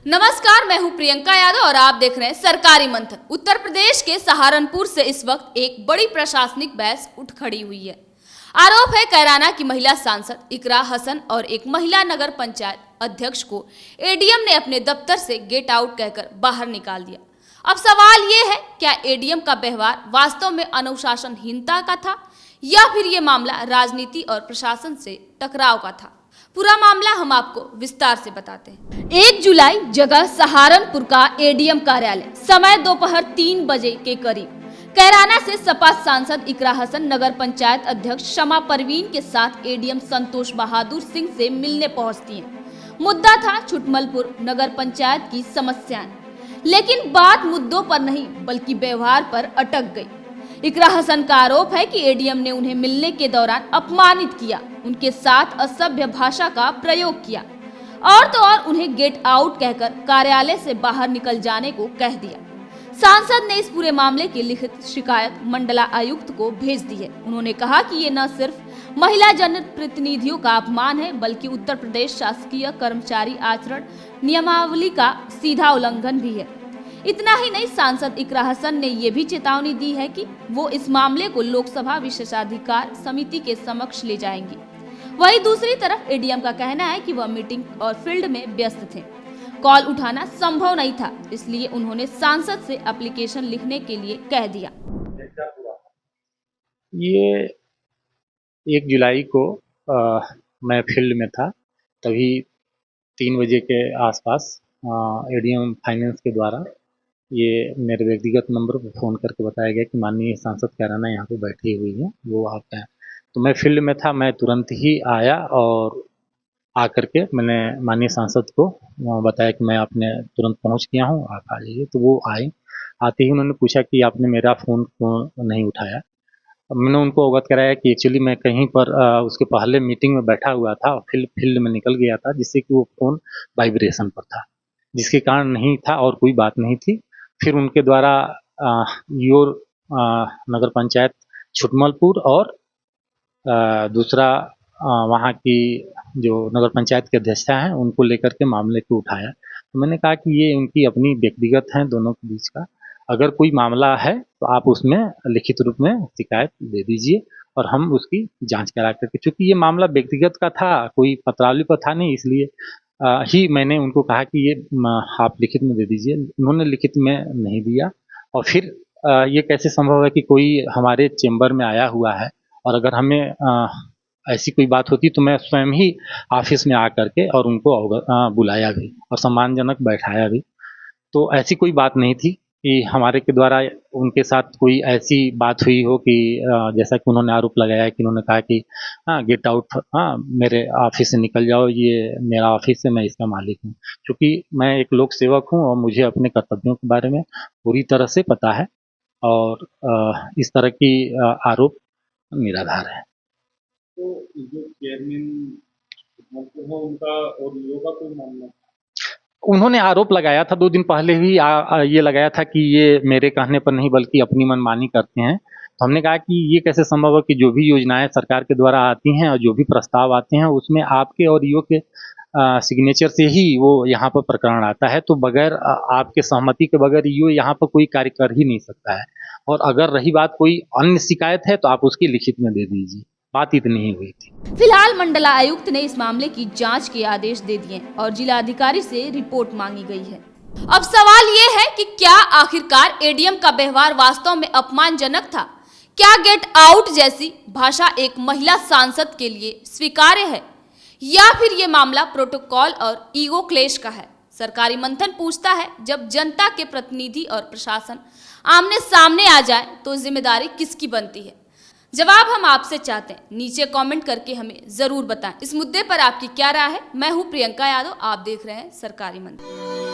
नमस्कार, मैं हूं प्रियंका यादव और आप देख रहे हैं सरकारी मंथन। उत्तर प्रदेश के सहारनपुर से इस वक्त एक बड़ी प्रशासनिक बहस उठ खड़ी हुई है। आरोप है कैराना की महिला सांसद इकरा हसन और एक महिला नगर पंचायत अध्यक्ष को एडीएम ने अपने दफ्तर से गेट आउट कहकर बाहर निकाल दिया। अब सवाल ये है, क्या एडीएम का व्यवहार वास्तव में अनुशासनहीनता का था या फिर ये मामला राजनीति और प्रशासन से टकराव का था? पूरा मामला हम आपको विस्तार से बताते हैं। 1 जुलाई, जगह सहारनपुर का एडीएम कार्यालय, समय दोपहर 3 बजे के करीब। कैराना से सपा सांसद इकरा हसन नगर पंचायत अध्यक्ष शमा परवीन के साथ एडीएम संतोष बहादुर सिंह से मिलने पहुंचती हैं। मुद्दा था छुटमलपुर नगर पंचायत की समस्याएं, लेकिन बात मुद्दों पर नहीं बल्कि व्यवहार पर अटक गई। इकरा हसन का आरोप है कि एडीएम ने उन्हें मिलने के दौरान अपमानित किया, उनके साथ असभ्य भाषा का प्रयोग किया और तो और उन्हें गेट आउट कहकर कार्यालय से बाहर निकल जाने को कह दिया। सांसद ने इस पूरे मामले की लिखित शिकायत मंडला आयुक्त को भेज दी है। उन्होंने कहा कि ये न सिर्फ महिला जनप्रतिनिधियों का अपमान है बल्कि उत्तर प्रदेश शासकीय कर्मचारी आचरण नियमावली का सीधा उल्लंघन भी है। इतना ही नहीं, सांसद इकरा हसन ने ये भी चेतावनी दी है कि वो इस मामले को लोकसभा विशेषाधिकार समिति के समक्ष ले जाएंगी। वहीं दूसरी तरफ एडीएम का कहना है कि वह मीटिंग और फील्ड में व्यस्त थे, कॉल उठाना संभव नहीं था, इसलिए उन्होंने सांसद से एप्लीकेशन लिखने के लिए कह दिया। ये 1 जुलाई को मैं फील्ड में था, तभी 3 बजे के आसपास एडीएम फाइनेंस के द्वारा ये मेरे व्यक्तिगत नंबर पर फ़ोन करके बताया गया कि माननीय सांसद कैराना यहाँ पे बैठी हुई है, वो आप हैं। तो मैं फील्ड में था, मैं तुरंत ही आया और आकर के मैंने माननीय सांसद को बताया कि मैं आपने तुरंत पहुँच गया हूँ, आप आ जाइए। तो वो आए। आते ही उन्होंने पूछा कि आपने मेरा फ़ोन क्यों नहीं उठाया। मैंने उनको अवगत कराया कि एक्चुअली मैं कहीं पर उसके पहले मीटिंग में बैठा हुआ था, फील्ड में निकल गया था, जिससे कि वो फ़ोन वाइब्रेशन पर था, जिसके कारण नहीं था और कोई बात नहीं थी। फिर उनके द्वारा योर नगर पंचायत छुटमलपुर और दूसरा वहाँ की जो नगर पंचायत के अध्यक्षा हैं उनको लेकर के मामले को उठाया। तो मैंने कहा कि ये उनकी अपनी व्यक्तिगत हैं दोनों के बीच का, अगर कोई मामला है तो आप उसमें लिखित रूप में शिकायत दे दीजिए और हम उसकी जांच करा करके, चूँकि ये मामला व्यक्तिगत का था, कोई पत्रावली पर था नहीं, इसलिए ही मैंने उनको कहा कि ये आप लिखित में दे दीजिए। उन्होंने लिखित में नहीं दिया और फिर ये कैसे संभव है कि कोई हमारे चेंबर में आया हुआ है और अगर हमें ऐसी कोई बात होती तो मैं स्वयं ही ऑफिस में आकर के और उनको बुलाया भी और सम्मानजनक बैठाया भी। तो ऐसी कोई बात नहीं थी कि हमारे के द्वारा उनके साथ कोई ऐसी बात हुई हो कि जैसा कि उन्होंने आरोप लगाया है कि उन्होंने कहा कि गेट आउट, मेरे ऑफिस से निकल जाओ, ये मेरा ऑफिस है, मैं इसका मालिक हूँ। क्योंकि मैं एक लोक सेवक हूँ और मुझे अपने कर्तव्यों के बारे में पूरी तरह से पता है और इस तरह की आरोप निराधार है। तो जो चेयरमैन है उनका और योगा कोई मामला, उन्होंने आरोप लगाया था 2 दिन पहले ही ये लगाया था कि ये मेरे कहने पर नहीं बल्कि अपनी मनमानी करते हैं। तो हमने कहा कि ये कैसे संभव है कि जो भी योजनाएं सरकार के द्वारा आती हैं और जो भी प्रस्ताव आते हैं उसमें आपके और ईओ के सिग्नेचर से ही वो यहाँ पर प्रकरण आता है। तो बगैर आपके सहमति के बगैर ईओ यहाँ पर कोई कार्य कर ही नहीं सकता है। और अगर रही बात कोई अन्य शिकायत है तो आप उसकी लिखित में दे दीजिए, बात इतनी ही हुई थी। फिलहाल मंडला आयुक्त ने इस मामले की जांच के आदेश दे दिए और जिलाधिकारी से रिपोर्ट मांगी गई है। अब सवाल ये है कि क्या आखिरकार एडीएम का व्यवहार वास्तव में अपमानजनक था? क्या गेट आउट जैसी भाषा एक महिला सांसद के लिए स्वीकार्य है या फिर ये मामला प्रोटोकॉल और ईगो क्लेश का है? सरकारी मंथन पूछता है, जब जनता के प्रतिनिधि और प्रशासन आमने सामने आ जाए तो जिम्मेदारी किसकी बनती है? जवाब हम आपसे चाहते हैं, नीचे कमेंट करके हमें जरूर बताएं। इस मुद्दे पर आपकी क्या राय है? मैं हूं प्रियंका यादव, आप देख रहे हैं सरकारी मंथन।